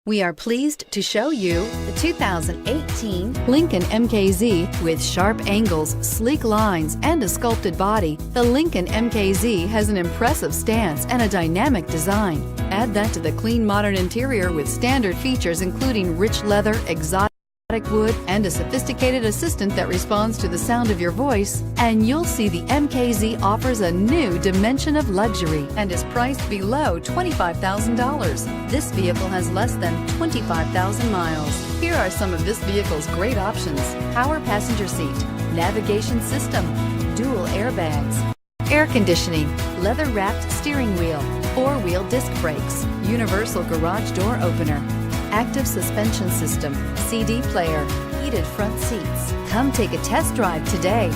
We are pleased to show you the 2018 Lincoln MKZ. With sharp angles, sleek lines, and a sculpted body, the Lincoln MKZ has an impressive stance and a dynamic design. Add that to the clean, modern interior with standard features including rich leather, exotic wood, and a sophisticated assistant that responds to the sound of your voice, and you'll see the MKZ offers a new dimension of luxury and is priced below $25,000. This vehicle has less than 25,000 miles. Here are some of this vehicle's great options: power passenger seat, navigation system, dual airbags, air conditioning, leather-wrapped steering wheel, four-wheel disc brakes, universal garage door opener, active suspension system, CD player, heated front seats. Come take a test drive today.